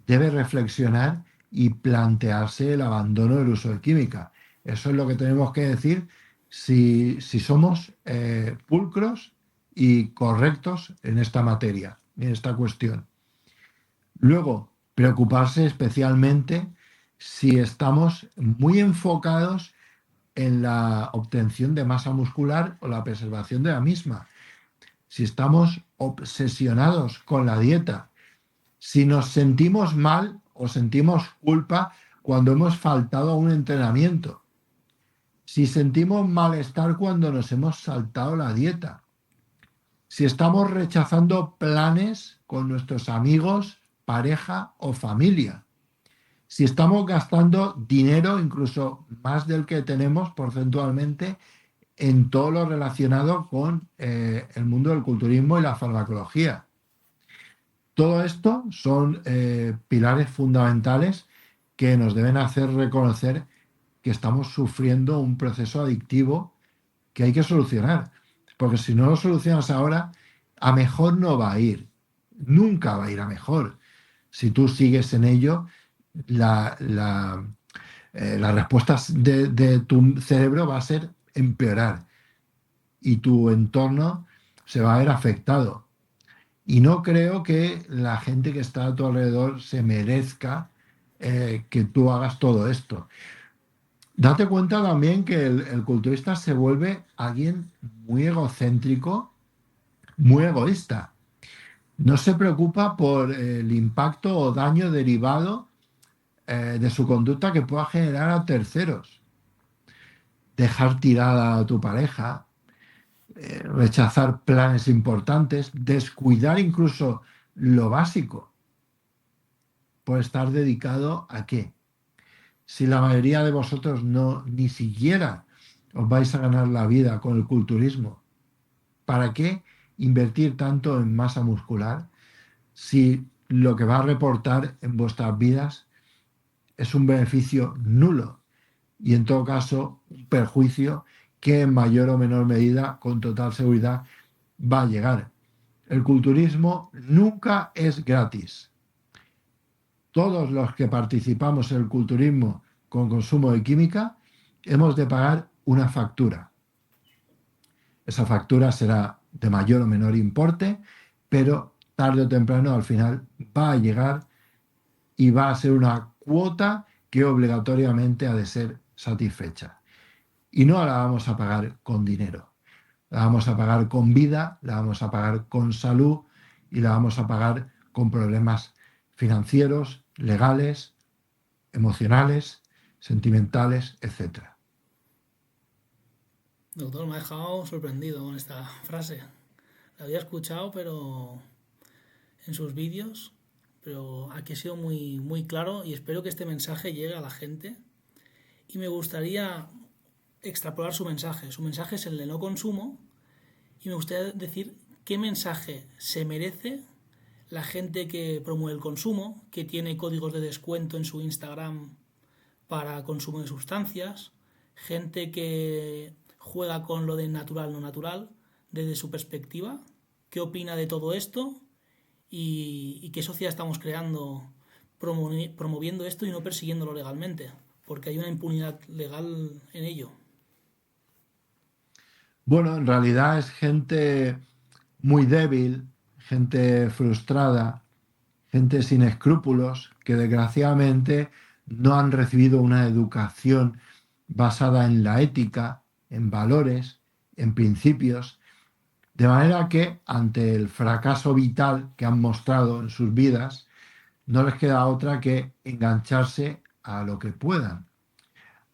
debe reflexionar y plantearse el abandono del uso de química. Eso es lo que tenemos que decir si somos pulcros y correctos en esta materia, en esta cuestión. Luego, preocuparse especialmente si estamos muy enfocados en la obtención de masa muscular o la preservación de la misma. Si estamos obsesionados con la dieta, si nos sentimos mal o sentimos culpa cuando hemos faltado a un entrenamiento, si sentimos malestar cuando nos hemos saltado la dieta, si estamos rechazando planes con nuestros amigos, pareja o familia, si estamos gastando dinero, incluso más del que tenemos porcentualmente, en todo lo relacionado con el mundo del culturismo y la farmacología. Todo esto son pilares fundamentales que nos deben hacer reconocer que estamos sufriendo un proceso adictivo que hay que solucionar. Porque si no lo solucionas ahora, a mejor no va a ir. Nunca va a ir a mejor. Si tú sigues en ello, las respuestas de tu cerebro va a ser empeorar y tu entorno se va a ver afectado. Y no creo que la gente que está a tu alrededor se merezca que tú hagas todo esto. Date cuenta también que el culturista se vuelve alguien muy egocéntrico, muy egoísta. No se preocupa por el impacto o daño derivado de su conducta que pueda generar a terceros. Dejar tirada a tu pareja, rechazar planes importantes, descuidar incluso lo básico por estar dedicado a qué. Si la mayoría de vosotros no ni siquiera os vais a ganar la vida con el culturismo, ¿para qué invertir tanto en masa muscular si lo que va a reportar en vuestras vidas es un beneficio nulo y en todo caso un perjuicio que en mayor o menor medida, con total seguridad, va a llegar? El culturismo nunca es gratis. Todos los que participamos en el culturismo con consumo de química hemos de pagar una factura. Esa factura será de mayor o menor importe, pero tarde o temprano al final va a llegar y va a ser una cuota que obligatoriamente ha de ser satisfecha. Y no la vamos a pagar con dinero, la vamos a pagar con vida, la vamos a pagar con salud y la vamos a pagar con problemas financieros, legales, emocionales, sentimentales, etc. Doctor, me ha dejado sorprendido con esta frase. La había escuchado, pero en sus vídeos, pero aquí ha sido muy, muy claro y espero que este mensaje llegue a la gente. Y me gustaría extrapolar su mensaje. Su mensaje es el de no consumo y me gustaría decir qué mensaje se merece la gente que promueve el consumo, que tiene códigos de descuento en su Instagram para consumo de sustancias, gente que juega con lo de natural no natural desde su perspectiva, qué opina de todo esto y qué sociedad estamos creando promoviendo esto y no persiguiéndolo legalmente, porque hay una impunidad legal en ello. Bueno, en realidad es gente muy débil, gente frustrada, gente sin escrúpulos, que desgraciadamente no han recibido una educación basada en la ética, en valores, en principios, de manera que ante el fracaso vital que han mostrado en sus vidas, no les queda otra que engancharse a lo que puedan.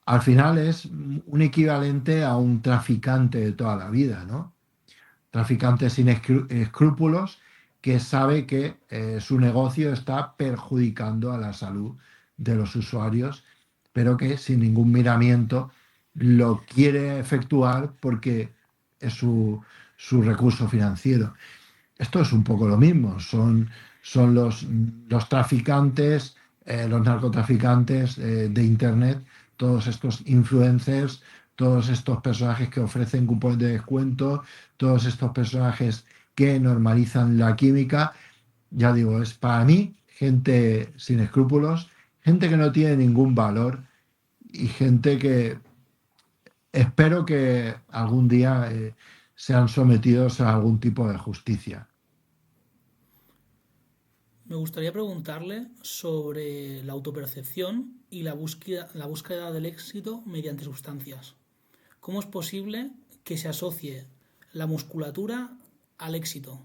Al final es un equivalente a un traficante de toda la vida, ¿no? Traficante sin escrúpulos que sabe que su negocio está perjudicando a la salud de los usuarios, pero que sin ningún miramiento lo quiere efectuar porque es su recurso financiero. Esto es un poco lo mismo, son los traficantes, los narcotraficantes de Internet, todos estos influencers, todos estos personajes que ofrecen cupones de descuento, todos estos personajes que normalizan la química. Ya digo, es para mí gente sin escrúpulos, gente que no tiene ningún valor y gente que espero que algún día sean sometidos a algún tipo de justicia. Me gustaría preguntarle sobre la autopercepción y la búsqueda del éxito mediante sustancias. ¿Cómo es posible que se asocie la musculatura al éxito?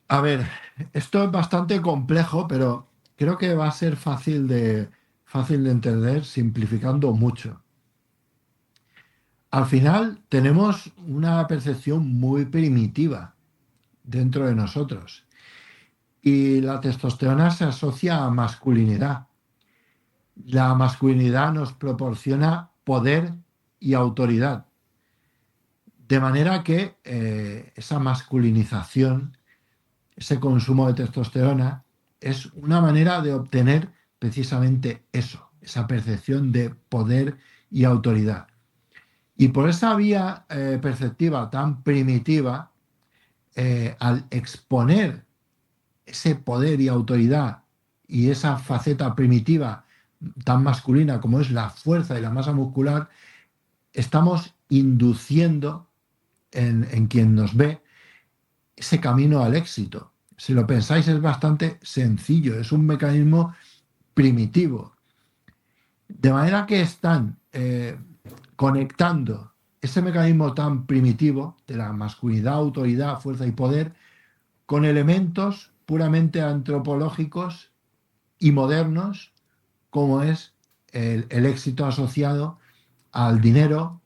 A ver, esto es bastante complejo, pero creo que va a ser fácil de entender simplificando mucho. Al final tenemos una percepción muy primitiva dentro de nosotros y la testosterona se asocia a masculinidad. La masculinidad nos proporciona poder y autoridad, de manera que esa masculinización, ese consumo de testosterona, es una manera de obtener precisamente eso, esa percepción de poder y autoridad. Y por esa vía perceptiva tan primitiva, al exponer ese poder y autoridad y esa faceta primitiva tan masculina como es la fuerza y la masa muscular, estamos induciendo en quien nos ve ese camino al éxito. Si lo pensáis es bastante sencillo, es un mecanismo primitivo. De manera que están conectando ese mecanismo tan primitivo de la masculinidad, autoridad, fuerza y poder con elementos puramente antropológicos y modernos, como es el éxito asociado al dinero,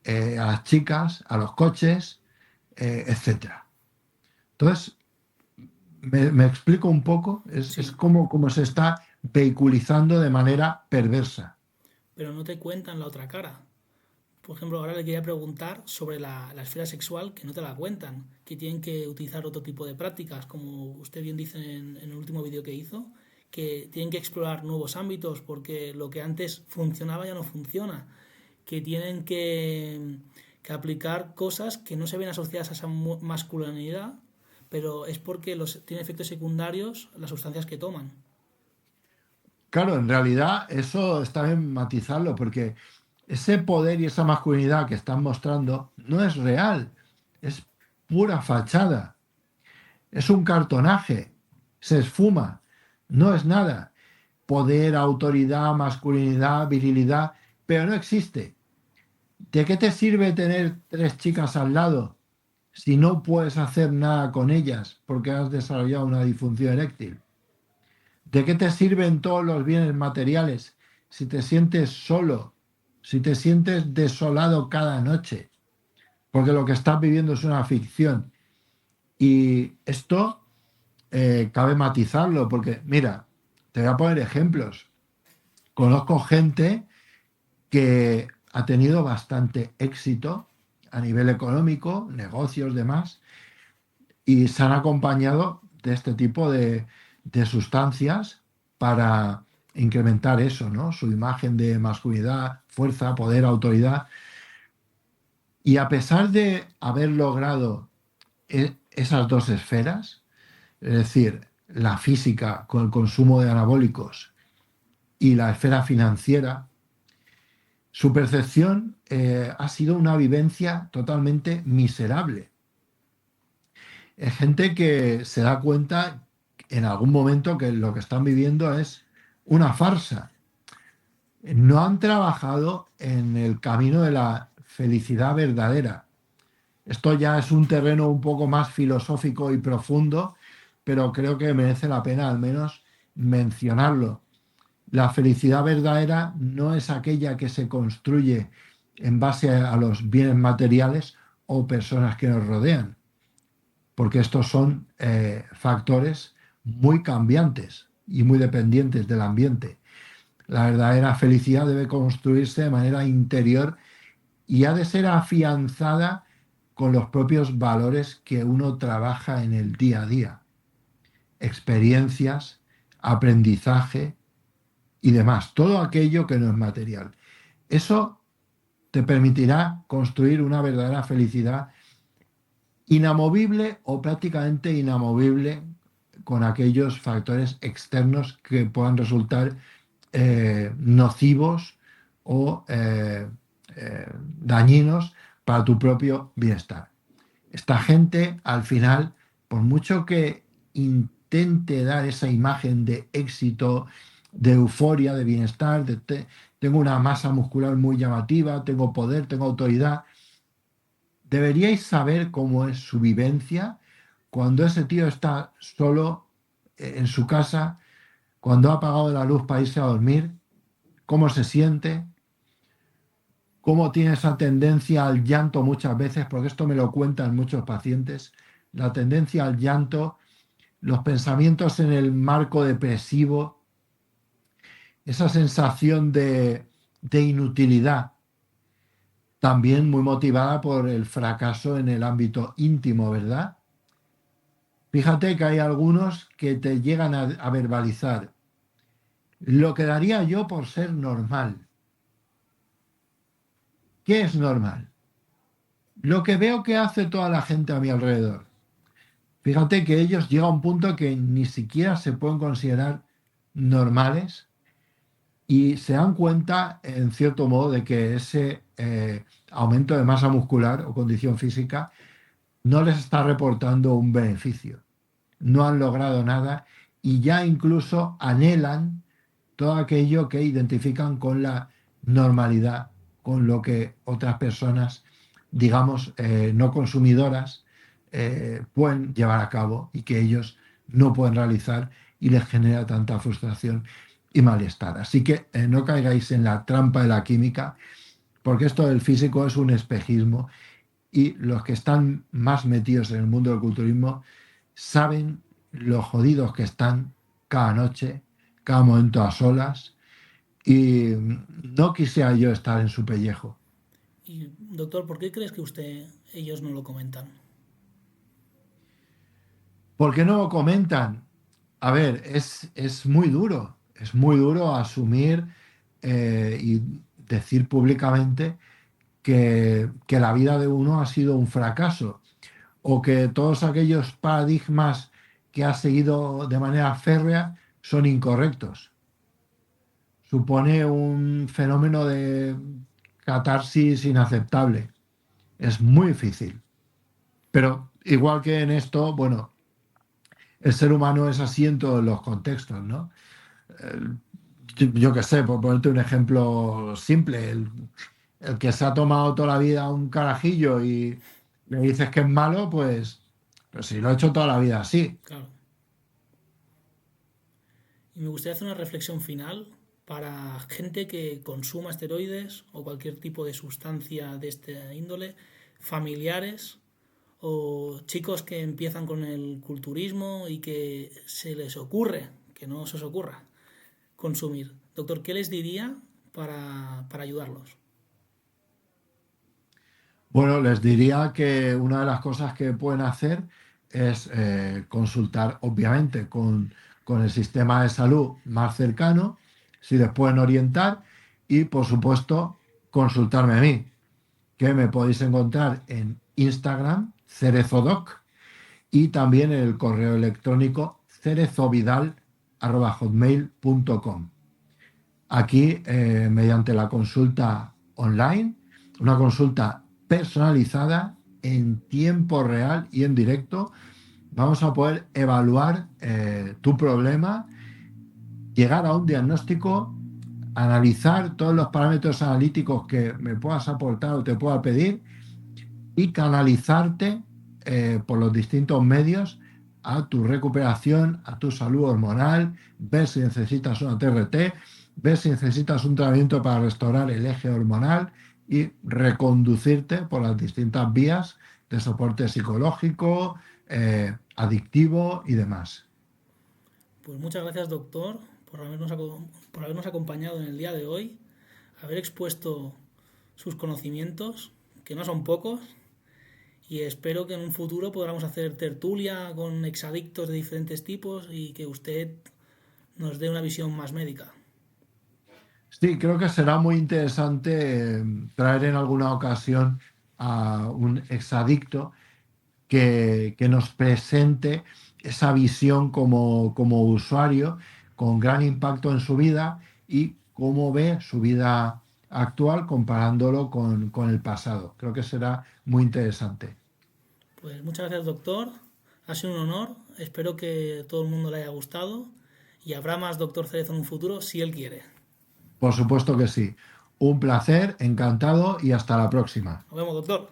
a las chicas, a los coches, etcétera. Entonces, me explico un poco, es Sí, como se está vehiculizando de manera perversa. pero no te cuentan la otra cara. Por ejemplo, ahora le quería preguntar sobre la esfera sexual, que no te la cuentan, que tienen que utilizar otro tipo de prácticas, como usted bien dice en el último vídeo que hizo, que tienen que explorar nuevos ámbitos porque lo que antes funcionaba ya no funciona, que tienen que aplicar cosas que no se ven asociadas a esa masculinidad, pero es porque tiene efectos secundarios las sustancias que toman. Claro, en realidad eso está bien matizarlo, porque ese poder y esa masculinidad que están mostrando no es real, es pura fachada, es un cartonaje, se esfuma, no es nada. Poder, autoridad, masculinidad, virilidad, pero no existe. ¿De qué te sirve tener tres chicas al lado si no puedes hacer nada con ellas porque has desarrollado una disfunción eréctil? ¿De qué te sirven todos los bienes materiales si te sientes solo, si te sientes desolado cada noche? Porque lo que estás viviendo es una ficción. Y esto cabe matizarlo, porque mira, te voy a poner ejemplos. Conozco gente que ha tenido bastante éxito a nivel económico, negocios, demás, y se han acompañado de este tipo de sustancias para incrementar eso, ¿no? Su imagen de masculinidad, fuerza, poder, autoridad. Y a pesar de haber logrado esas dos esferas, es decir, la física con el consumo de anabólicos y la esfera financiera, su percepción ha sido una vivencia totalmente miserable. Es gente que se da cuenta en algún momento que lo que están viviendo es una farsa. No han trabajado en el camino de la felicidad verdadera. Esto ya es un terreno un poco más filosófico y profundo, pero creo que merece la pena al menos mencionarlo. La felicidad verdadera no es aquella que se construye en base a los bienes materiales o personas que nos rodean, porque estos son factores muy cambiantes y muy dependientes del ambiente. La verdadera felicidad debe construirse de manera interior y ha de ser afianzada con los propios valores que uno trabaja en el día a día, experiencias, aprendizaje y demás, todo aquello que no es material. Eso te permitirá construir una verdadera felicidad inamovible o prácticamente inamovible con aquellos factores externos que puedan resultar nocivos o dañinos para tu propio bienestar. Esta gente, al final, por mucho que intente dar esa imagen de éxito, de euforia, de bienestar, tengo una masa muscular muy llamativa, tengo poder, tengo autoridad, deberíais saber cómo es su vivencia cuando ese tío está solo en su casa, cuando ha apagado la luz para irse a dormir, cómo se siente, cómo tiene esa tendencia al llanto muchas veces, porque esto me lo cuentan muchos pacientes, la tendencia al llanto, los pensamientos en el marco depresivo, esa sensación de inutilidad, también muy motivada por el fracaso en el ámbito íntimo, ¿verdad? Fíjate que hay algunos que te llegan a verbalizar lo que daría yo por ser normal. ¿Qué es normal? Lo que veo que hace toda la gente a mi alrededor. Fíjate que ellos llegan a un punto que ni siquiera se pueden considerar normales y se dan cuenta, en cierto modo, de que ese aumento de masa muscular o condición física no les está reportando un beneficio. No han logrado nada y ya incluso anhelan todo aquello que identifican con la normalidad, con lo que otras personas, digamos, no consumidoras, pueden llevar a cabo y que ellos no pueden realizar y les genera tanta frustración y malestar. Así que no caigáis en la trampa de la química, porque esto del físico es un espejismo y los que están más metidos en el mundo del culturismo saben lo jodidos que están cada noche, cada momento a solas, y no quisiera yo estar en su pellejo. Y, doctor, ¿por qué crees que ellos no lo comentan? ¿Por qué no lo comentan? A ver, es muy duro asumir y decir públicamente que la vida de uno ha sido un fracaso o que todos aquellos paradigmas que ha seguido de manera férrea son incorrectos. Supone un fenómeno de catarsis inaceptable. Es muy difícil. Pero igual que en esto, bueno, el ser humano es así en todos los contextos, ¿no? El- yo qué sé, por ponerte un ejemplo simple, el que se ha tomado toda la vida un carajillo y le dices que es malo, pues si lo ha hecho toda la vida así. Claro. Y me gustaría hacer una reflexión final para gente que consuma esteroides o cualquier tipo de sustancia de esta índole, familiares o chicos que empiezan con el culturismo y que se les ocurre, que no se os ocurra, consumir. Doctor, ¿qué les diría para ayudarlos? Bueno, les diría que una de las cosas que pueden hacer es consultar, obviamente, con el sistema de salud más cercano, si les pueden orientar, y, por supuesto, consultarme a mí, que me podéis encontrar en Instagram, cerezodoc, y también en el correo electrónico cerezovidal@hotmail.com. Aquí, mediante la consulta online, una consulta personalizada en tiempo real y en directo, vamos a poder evaluar tu problema, llegar a un diagnóstico, analizar todos los parámetros analíticos que me puedas aportar o te pueda pedir y canalizarte por los distintos medios a tu recuperación, a tu salud hormonal, ver si necesitas una TRT, ver si necesitas un tratamiento para restaurar el eje hormonal y reconducirte por las distintas vías de soporte psicológico, adictivo y demás. Pues muchas gracias, doctor, por habernos acompañado en el día de hoy, haber expuesto sus conocimientos, que no son pocos, y espero que en un futuro podamos hacer tertulia con exadictos de diferentes tipos y que usted nos dé una visión más médica. Sí, creo que será muy interesante traer en alguna ocasión a un exadicto que nos presente esa visión como usuario con gran impacto en su vida y cómo ve su vida actual comparándolo con el pasado. Creo que será muy interesante. Pues muchas gracias, doctor. Ha sido un honor. Espero que todo el mundo le haya gustado y habrá más doctor Cerezo en un futuro si él quiere. Por supuesto que sí. Un placer, encantado y hasta la próxima. Nos vemos, doctor.